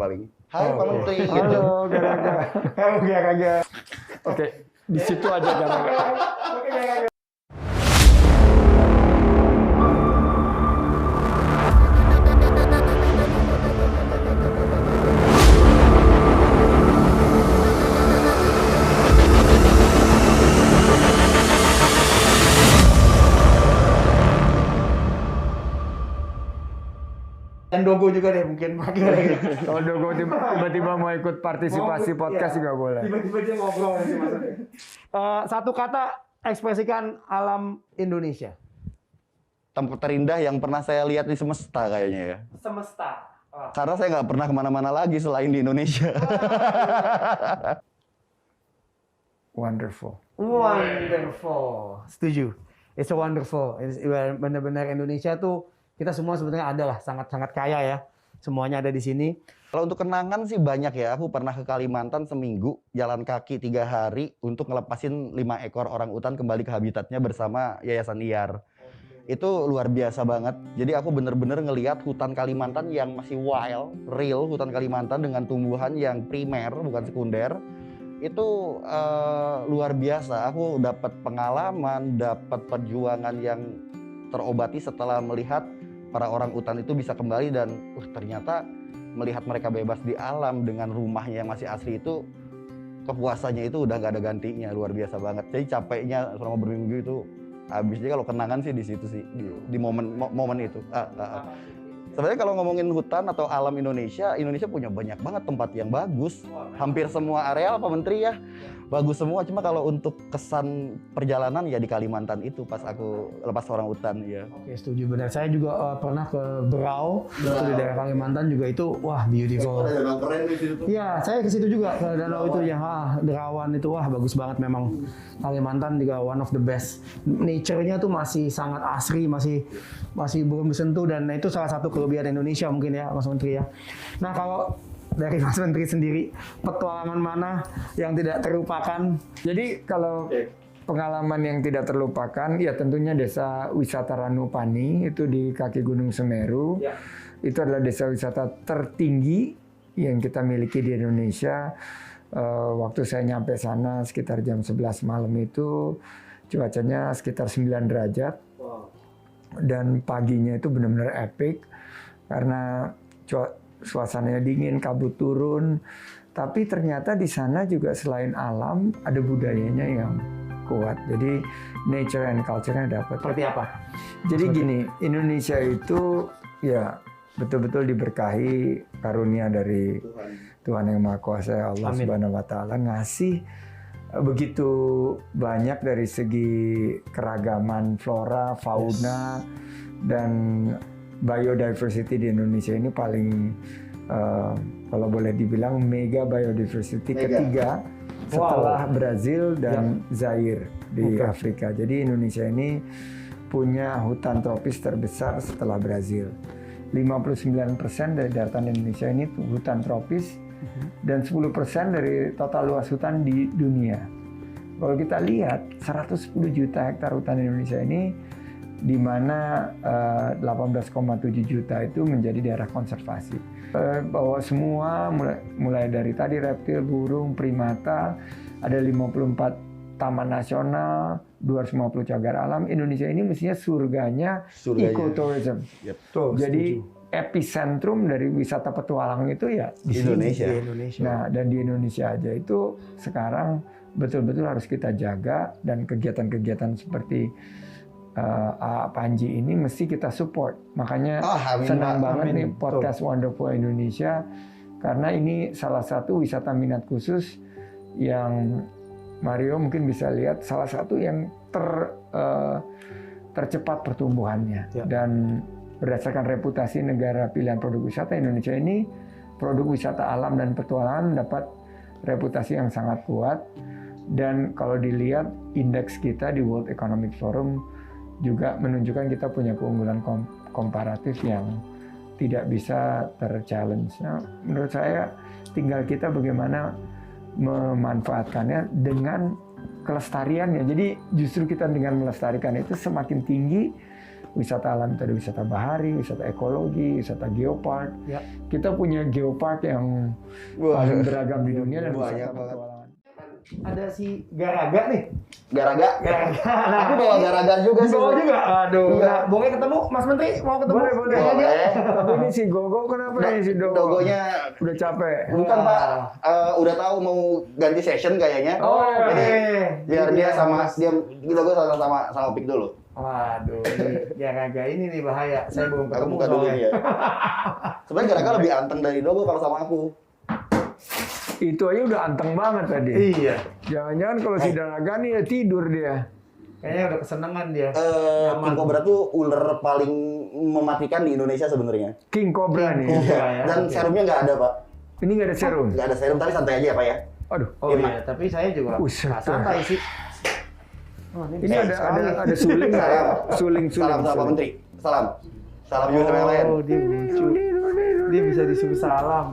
paling. Hai Pak Menteri gitu. Halo, gara-gara. Halo, gara-gara. Oke, di situ aja gara-gara. Dan Dogo juga deh mungkin pakai. Kalau Dogo tiba-tiba mau ikut partisipasi podcast juga boleh. Tiba-tiba dia ngobrol nanti maksudnya. Satu kata ekspresikan alam Indonesia. Tempat terindah yang pernah saya lihat di semesta kayaknya ya. Semesta. Karena saya nggak pernah kemana-mana lagi selain di Indonesia. Wonderful. Wonderful. Setuju. It's a wonderful. Benar-benar Indonesia tuh kita semua sebenarnya ada lah, sangat-sangat kaya ya. Semuanya ada di sini. Kalau untuk kenangan sih banyak ya. Aku pernah ke Kalimantan seminggu, jalan kaki 3 hari untuk ngelepasin 5 ekor orang utan kembali ke habitatnya bersama Yayasan IAR. Itu luar biasa banget. Jadi aku bener-bener ngelihat hutan Kalimantan yang masih wild, real hutan Kalimantan dengan tumbuhan yang primer, bukan sekunder. Itu luar biasa. Aku dapat pengalaman, dapat perjuangan yang terobati setelah melihat para orang utan itu bisa kembali dan ternyata melihat mereka bebas di alam dengan rumahnya yang masih asli itu kepuasannya itu udah gak ada gantinya, luar biasa banget. Jadi capeknya selama berminggu itu habis. Jadi kalau kenangan sih di situ sih, di momen itu. Sebenarnya kalau ngomongin hutan atau alam Indonesia punya banyak banget tempat yang bagus. Hampir semua areal Pak Menteri ya, bagus semua. Cuma kalau untuk kesan perjalanan ya di Kalimantan itu pas aku lepas orang hutan ya. Oke, setuju benar. Saya juga pernah ke Berau, di daerah Kalimantan juga itu, wah beautiful. Danau keren di situ tuh. Iya, saya ke situ juga ke danau itu ya, Derawan itu wah bagus banget memang. Kalimantan juga one of the best. Nature-nya tuh masih sangat asri, masih belum disentuh dan itu salah satu kelebihan Indonesia mungkin ya, Mas Menteri ya. Nah, kalau dari Mas Menteri sendiri, petualangan mana yang tidak terlupakan? Jadi kalau pengalaman yang tidak terlupakan, ya tentunya desa wisata Ranupani itu di kaki Gunung Semeru. Ya. Itu adalah desa wisata tertinggi yang kita miliki di Indonesia. Waktu saya nyampe sana sekitar jam 11 malam itu cuacanya sekitar 9 derajat. Dan paginya itu benar-benar epic karena suasananya dingin, kabut turun. Tapi ternyata di sana juga selain alam ada budayanya yang kuat. Jadi nature and culture-nya dapat. Seperti apa? Jadi gini, Indonesia itu ya betul-betul diberkahi karunia dari Tuhan Yang Maha Kuasa, Allah Subhanahu wa Ta'ala ngasih begitu banyak dari segi keragaman flora, fauna, dan biodiversity di Indonesia ini paling kalau boleh dibilang mega biodiversity ketiga setelah Brazil dan Zaire di Afrika. Jadi Indonesia ini punya hutan tropis terbesar setelah Brazil. 59% dari daratan Indonesia ini hutan tropis dan 10% dari total luas hutan di dunia. Kalau kita lihat 110 juta hektar hutan Indonesia ini, di mana 18,7 juta itu menjadi daerah konservasi. Bahwa semua mulai dari tadi reptil, burung, primata, ada 54 taman nasional, 250 cagar alam. Indonesia ini mestinya surganya ecotourism. Yep. Jadi epicentrum dari wisata petualang itu ya di Indonesia. Nah, dan di Indonesia aja itu sekarang betul-betul harus kita jaga, dan kegiatan-kegiatan seperti Panji ini mesti kita support. Makanya senang banget nih podcast Wonderful Indonesia, karena ini salah satu wisata minat khusus yang Mario mungkin bisa lihat salah satu yang tercepat pertumbuhannya. Dan berdasarkan reputasi negara pilihan produk wisata, Indonesia ini produk wisata alam dan petualangan mendapat reputasi yang sangat kuat. Dan kalau dilihat indeks kita di World Economic Forum juga menunjukkan kita punya keunggulan komparatif yang tidak bisa terchallenge. Nah, menurut saya tinggal kita bagaimana memanfaatkannya dengan kelestariannya. Jadi justru kita dengan melestarikan itu semakin tinggi wisata alam itu ada wisata bahari, wisata ekologi, wisata geopark. Ya. Kita punya geopark yang Wah. paling beragam di dunia dan Banyak wisata banget. petualangan. Ada si Garaga nih. Garaga. Garaga. Aku bawa garaga juga sih. Bawa juga. Aduh. Iya. Nah, boleh ketemu Mas Menteri? Mau ketemu? Boleh. Garaga? Tapi ini si Gogo kenapa nih si Dogo? Dogonya Udah capek. bukan Pak, udah tahu mau ganti session kayaknya. Oh, Jadi biar dia sama Mas. dia kita gue sama pick dulu. Waduh, ini Garaga ini nih bahaya. Saya belum Aku ketemu buka dulu soalnya. ya. Sebenarnya garaga lebih anteng dari Dogo kalau sama aku. Itu aja udah anteng banget tadi. Iya. Jangan-jangan kalau si Daraga nih ya tidur dia. Kayaknya udah kesenangan dia. King Cobra tuh ular paling mematikan di Indonesia sebenarnya. King Cobra nih. Cobra. ya, Dan oke. serumnya nggak ada Pak. Ini nggak ada serum. Nggak ada serum tapi santai aja ya Pak ya. Aduh. Oh Iya, iya, tapi saya juga Buset. nggak santai sih. Oh, Ini ada sekali. suling nggak ya? Salam. Suling. Salam sama Pak Menteri. Salam. Salam juga sama yang lain. Oh, dia lucu. Dia bisa disuruh salam.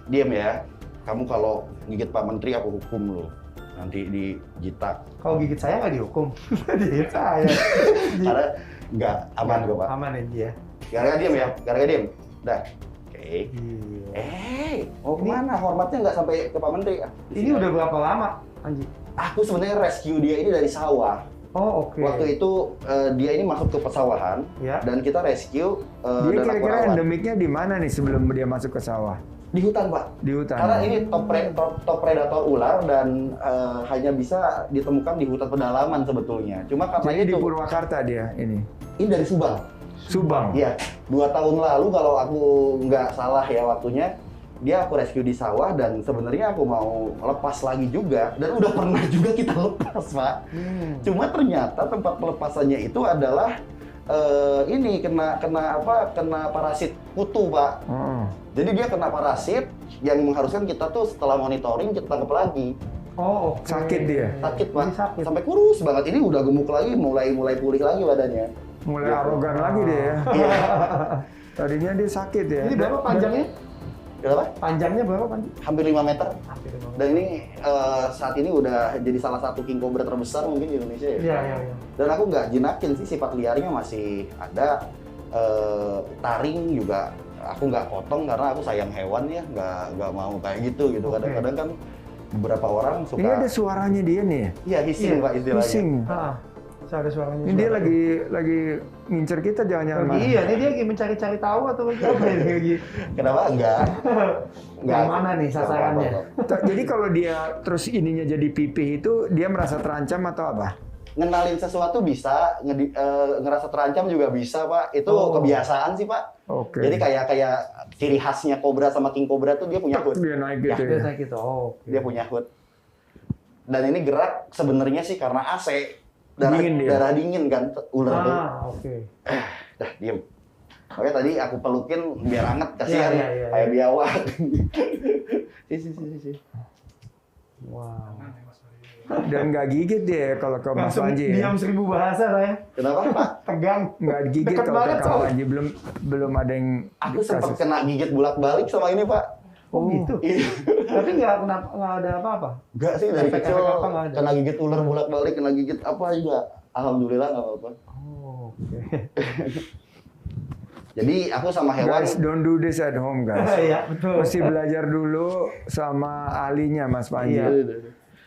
Diam ya. Kamu kalau gigit Pak Menteri aku hukum lo. Nanti dijitak. Kalau gigit saya nggak dihukum. Gigit saya. Karena nggak aman kok Pak. Aman ya dia. Gara-gara diam ya. Gara-gara diam. Dah. Oke. Iya. Mau kemana? Hormatnya nggak sampai ke Pak Menteri. Ini udah berapa lama, Anji? Aku sebenarnya rescue dia ini dari sawah. Oh, oke. Waktu itu dia ini masuk ke pesawahan Ya. dan kita rescue Dia dan aku kira-kira rawat. endemiknya di mana nih sebelum dia masuk ke sawah? Di hutan Pak. Di hutan. Karena ini top predator ular dan hanya bisa ditemukan di hutan pedalaman sebetulnya. Cuma karena Jadi di itu Purwakarta dia ini. ini dari Subang. Subang. Iya, 2 tahun lalu kalau aku nggak salah ya waktunya, dia aku rescue di sawah dan sebenarnya aku mau lepas lagi juga dan udah pernah juga kita lepas Pak. Cuma ternyata tempat pelepasannya itu adalah ini kena parasit kutu Pak. Oh. Jadi dia kena parasit yang mengharuskan kita tuh setelah monitoring kita tangkap lagi. Oh, oke. Sakit dia? Sakit Pak, Ini sakit. sampai kurus banget. Ini udah gemuk lagi, mulai pulih lagi badannya. Mulai Gitu. arogan lagi dia ya. Iya. Tadinya dia sakit ya. Ini berapa panjangnya? Kenapa? Panjangnya berapa, Panji? Hampir 5 meter. Hampir 5 meter. Dan ini saat ini udah jadi salah satu king cobra terbesar mungkin di Indonesia ya. Iya. Dan aku nggak jinakin sih, sifat liarnya masih ada. Taring juga aku nggak potong karena aku sayang hewan ya, nggak mau kayak gitu. Oke. Kadang-kadang kan beberapa orang suka. Ini ada suaranya dia nih ya. Iya, hissing Iya, Pak istilahnya. Pusing. Saya ada suaranya. Ini dia lagi ngincer kita jangan-jangan. Lagi, iya, ini dia lagi mencari-cari tahu atau apa ini lagi? Kenapa enggak? Yang mana nih sasarannya? Jadi kalau dia terus ininya jadi pipih itu dia merasa terancam atau apa? Ngenalin sesuatu bisa, ngerasa terancam juga bisa Pak. Itu Oh. kebiasaan sih Pak. Oke. Jadi kayak ciri khasnya kobra sama king cobra tuh dia punya hood. Dia naik gitu Dia ya. saya gitu. Oh, oke. Dia punya hood. Dan ini gerak sebenarnya sih karena AC. Dingin dia. Darah dingin kan ular tuh. Oke. Dah diem. Oke tadi aku pelukin biar hangat kasihan Iya. kayak biawak. Si. Wow. Dan nggak gigit dia kalau ke Mas Langsung Panji. diam 1000 bahasa saya. Kenapa Pak? Tegang. Nggak gigit Deket kalau banget, ke Kang soalnya. Panji belum ada yang Aku sempat kasus. kena gigit bolak-balik sama ini Pak. Oh, gitu. Iya. Tapi nggak ada apa-apa. Enggak sih dari Efek-efek kecil apa nggak ada? kena gigit ular bolak-balik, kena gigit apa juga. Alhamdulillah nggak apa-apa. Oh, oke. Jadi aku sama hewan. Guys, don't do this at home guys. Iya, betul. Mesti belajar dulu sama ahlinya Mas Panji. Iya.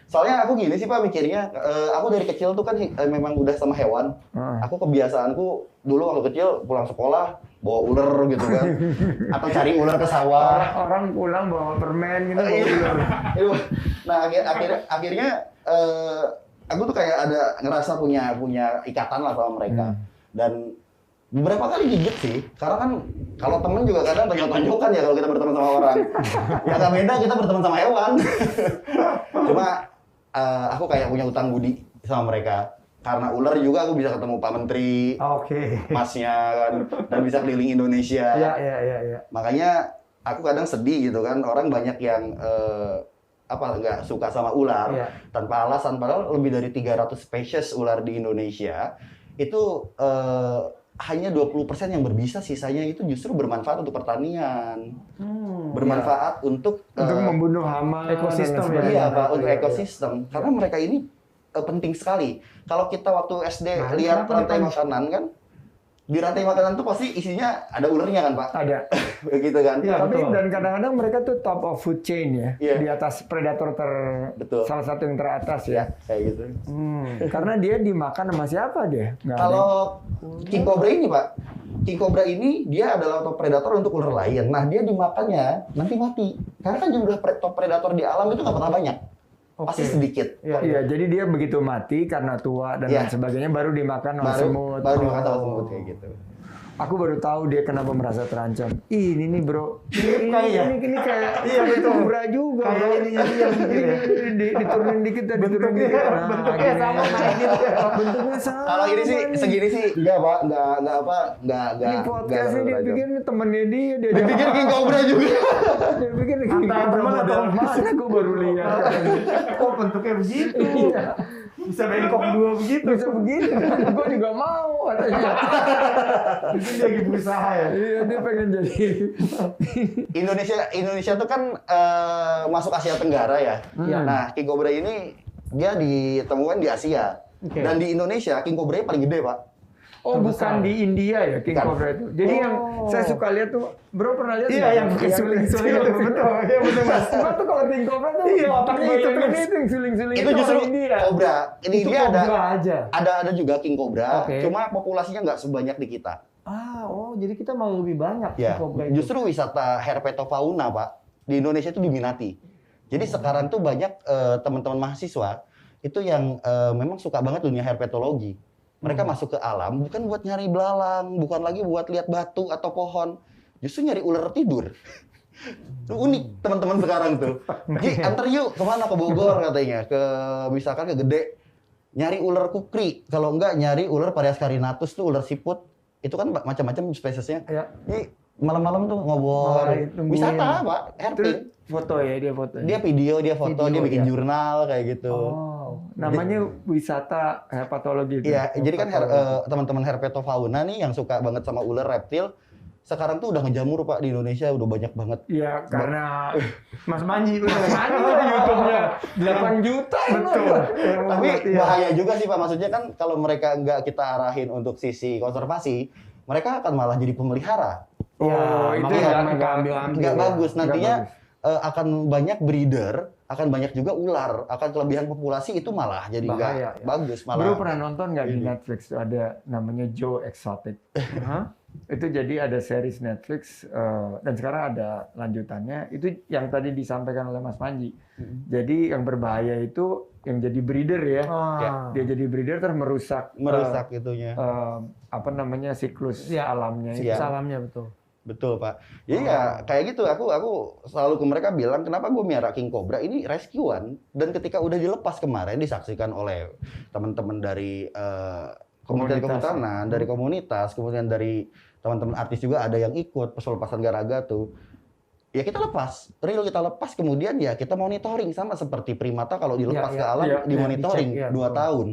Soalnya aku gini sih Pak mikirnya, aku dari kecil tuh kan memang udah sama hewan. Ah. Aku kebiasaanku dulu waktu kecil pulang sekolah bawa ular gitu kan, atau cari ular ke sawah. Orang pulang bawa permen gitu. bawa Iya. ular. Nah akhirnya aku tuh kayak ada ngerasa punya ikatan lah sama mereka. Dan beberapa kali gigit sih, karena kan kalau temen juga kadang tonjok-tonjokan ya kalau kita berteman sama orang. Ya nggak beda kita berteman sama hewan. Cuma aku kayak punya utang budi sama mereka. Karena ular juga aku bisa ketemu Pak Menteri, Oke. Masnya kan, dan bisa keliling Indonesia. Iya. Makanya aku kadang sedih gitu kan, orang banyak yang nggak suka sama ular Iya. tanpa alasan, padahal lebih dari 300 spesies ular di Indonesia itu hanya 20% yang berbisa, sisanya itu justru bermanfaat untuk pertanian, bermanfaat untuk membunuh hama Ekosistem dan lain ya. sebagainya. iya Pak, untuk Iya. ekosistem. Karena mereka ini penting sekali. Kalau kita waktu SD Nah, lihat kenapa rantai nih, Pak? makanan kan, di rantai makanan tuh pasti isinya ada ulernya kan Pak? Ada. Begitu kan? Iya, Tapi betul. dan kadang-kadang mereka tuh top of food chain ya, Iya. di atas predator Betul. salah satu yang teratas Ya, ya. kayak gitu. Karena dia dimakan sama siapa dia? Nggak ada. Kalau king cobra ini Pak, king cobra ini dia adalah top predator untuk ular lain. Nah dia dimakannya nanti mati. Karena kan jumlah top predator di alam itu nggak pernah banyak. Pasti Oke. sedikit. Iya, jadi dia begitu mati karena tua dan Iya. lain sebagainya baru dimakan oleh semut. Baru dimakan sama semut kayak gitu. Aku baru tahu dia kenapa merasa terancam. Ini nih bro, ini kayak Iya, betul. kobra juga. Kayak bro. ininya dia gitu ya. Diturunin dikit, diturunin Bentuknya- dikit. Nah, bentuknya gini. sama, nah, gitu. Bentuknya sama. Kalau ini sih nih. segini sih enggak Pak, enggak apa, enggak Ini podcastnya dia berajam. pikir ini temennya dia Dia pikir king cobra juga. Dia pikir ini Antara kobra teman atau model mana? Gue baru lihat. Oh, bentuknya begitu. Iya. Bisa bengkok dua begitu. Bisa begini. Gue juga mau katanya. Mungkin dia lagi berusaha ya. Iya, dia pengen jadi. Indonesia tuh kan masuk Asia Tenggara ya. Iya. Nah, king cobra ini dia ditemukan di Asia. Oke. Dan di Indonesia king cobra paling gede, Pak. Oh, Terbesar. bukan di India ya King Bukan. Cobra itu. Jadi yang saya suka lihat tuh, bro pernah lihat? Iya, nggak? yang pakai suling-suling itu. Betul, iya betul Mas. Cuma tuh kalau King Cobra tuh, Iya, otaknya itu bayangin terus. itu yang suling-suling Itu justru orang India. cobra. Ini Itu dia kobra aja. ada juga king cobra, Oke. cuma populasinya nggak sebanyak di kita. Jadi kita mau lebih banyak Ya, kobra itu. justru wisata herpetofauna, Pak, di Indonesia itu diminati. Jadi sekarang tuh banyak teman-teman mahasiswa itu yang memang suka banget dunia herpetologi. Mereka masuk ke alam bukan buat nyari belalang, bukan lagi buat lihat batu atau pohon, justru nyari ular tidur. Itu unik teman-teman sekarang tuh. Ji, antar yuk kemana, ke Bogor katanya, ke misalkan ke Gede, nyari ular kukri, kalau enggak nyari ular Parias carinatus tuh ular siput, itu kan macam-macam spesiesnya. Ya. Jadi malam-malam tuh ngobrol, Mulai tungguin. wisata Pak, Terus herping. foto ya, dia foto. Dia video, dia foto, Video, dia bikin ya. jurnal kayak gitu. Oh, namanya wisata herpetologi. itu. Iya, jadi kan teman-teman herpetofauna nih yang suka banget sama ular reptil, sekarang tuh udah ngejamur Pak di Indonesia, udah banyak banget. Iya, karena Mas Manji Mas Manji di YouTube-nya 8 juta. Betul. Tapi Iya. bahaya juga sih Pak, maksudnya kan kalau mereka nggak kita arahin untuk sisi konservasi, mereka akan malah jadi pemelihara. Oh, Iya, itu makanya yang nggak ambil-ambil. Nggak ya. bagus, nantinya bagus. akan banyak breeder, akan banyak juga ular, akan kelebihan populasi itu malah jadi nggak Bahaya, ya. bagus malah. Bro pernah nonton nggak di Ini. Netflix tuh ada namanya Joe Exotic? Hah? Itu jadi ada series Netflix dan sekarang ada lanjutannya. Itu yang tadi disampaikan oleh Mas Panji. Jadi yang berbahaya itu yang jadi breeder ya. Dia jadi breeder terus merusak itunya. apa namanya siklus Iya. alamnya. Iya. Salamnya betul. Betul Pak. Jadi ya kayak gitu aku selalu ke mereka bilang kenapa gue miara king cobra ini rescuan, dan ketika udah dilepas kemarin disaksikan oleh teman-teman dari Kementerian Komunitas. Kehutanan, dari komunitas, kemudian dari teman-teman artis juga ada yang ikut pas pelepasan garaga tuh. Ya kita lepas, real kita lepas, kemudian ya kita monitoring sama seperti primata kalau dilepas Iya, ke iya, alam iya, dimonitoring dicek, iya, 2 betul. tahun.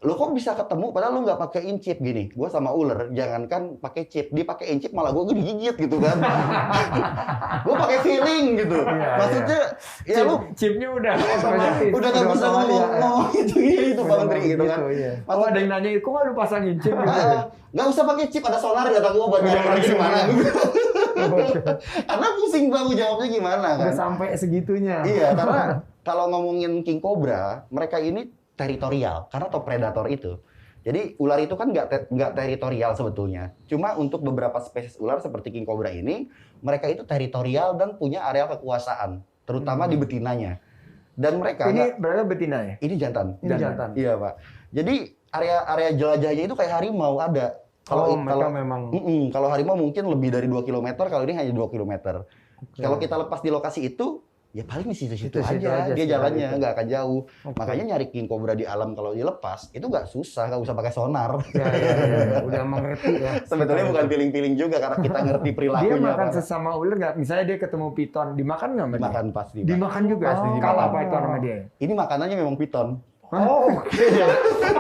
Lo kok bisa ketemu padahal lo nggak pakai incip gini. Gue sama ular, jangankan pakai chip, dia pakai incip malah gue digigit gitu kan. Gue pakai feeling gitu. Iya, Maksudnya ya lu Chipnya udah otomatis. udah nggak bisa otomatis, ya. ngomong itu Pak Menteri gitu kan. iya. Oh, ada yang nanya, kok nggak lu pasangin chip gitu? Nggak usah pakai chip, ada sonar kata gue buat nyari lagi gimana. Karena pusing banget jawabnya gimana kan. Udah sampai segitunya. Iya, karena kalau ngomongin king cobra, mereka ini teritorial karena top predator itu. Jadi ular itu kan nggak teritorial sebetulnya. Cuma untuk beberapa spesies ular seperti king cobra ini, mereka itu teritorial dan punya area kekuasaan, terutama di betinanya. Dan mereka Ini berarti betina ya? ini jantan. Ini jantan. Iya Pak. Jadi area jelajahnya itu kayak harimau ada. Oh, mereka memang. Kalau harimau mungkin lebih dari 2 km, kalau ini hanya 2 km. Kalau kita lepas di lokasi itu, ya paling di situ-situ Situ-situ aja. aja Dia sih, jalannya gitu. nggak akan jauh. Oke. Makanya nyari king cobra di alam kalau dilepas itu nggak susah, nggak usah pakai sonar. Ya, udah mengerti ya. Sebetulnya bukan feeling-feeling juga karena kita ngerti Dia perilakunya. makan Pak. sesama ular nggak? Misalnya dia ketemu piton, dimakan nggak sama dia? Dimakan pasti. Pak. Dimakan juga? Pasti dimakan. Kalau apa itu sama dia? Ini makanannya memang piton. Oh, oke.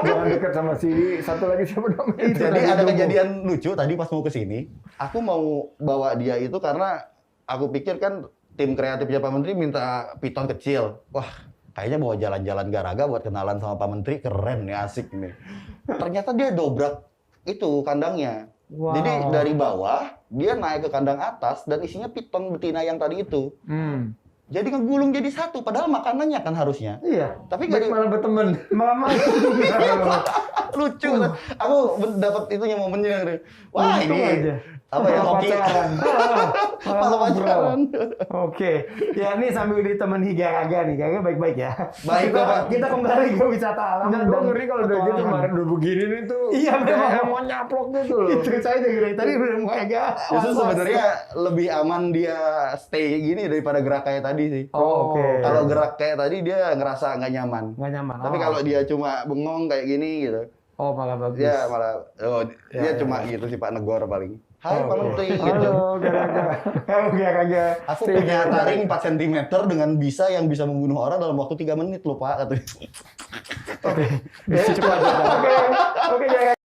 Jangan dekat sama si satu lagi siapa namanya? Jadi ada kejadian lucu tadi pas mau ke sini. Aku mau bawa dia itu karena aku pikir kan tim kreatifnya Pak Menteri minta piton kecil. Wah, kayaknya bawa jalan-jalan garaga buat kenalan sama Pak Menteri keren nih, asik nih. Ternyata dia dobrak itu kandangnya. Wow. Jadi dari bawah dia naik ke kandang atas dan isinya piton betina yang tadi itu. Jadi ngegulung jadi satu, padahal makanannya kan harusnya. Iya. Tapi Baik gak malah berteman. Mama lucu. Aku dapat itunya momennya. Wah Untung ini aja. apa ya hoki? pacaran. Malah pacaran. Oke. Ya ini sambil ditemani Garaga nih. Garaga baik-baik ya. Baik, Bapak. Kita kembali ke wisata alam. Nah, gue ngeri kalau udah gitu petualangan. kemarin udah begini nih tuh. Iya, memang. Kayak mau nyaplok gitu loh. Itu saya dari tadi udah mulai agak Justru was-was. sebenarnya lebih aman dia stay gini daripada gerak kayak tadi sih. Oh, oke. Kalau gerak kayak tadi dia ngerasa nggak nyaman. nggak nyaman. Tapi kalau dia cuma bengong kayak gini gitu, oh malah bagus. dia malah dia Ya, cuma gitu sih Pak negor paling. Hai Pak Oke. Menteri gitu. Halo, Garaga. Garaga. Aku punya taring 4 cm dengan bisa yang bisa membunuh orang dalam waktu 3 menit loh Pak katanya. Oke. Cepat. Oke. Oke Garaga.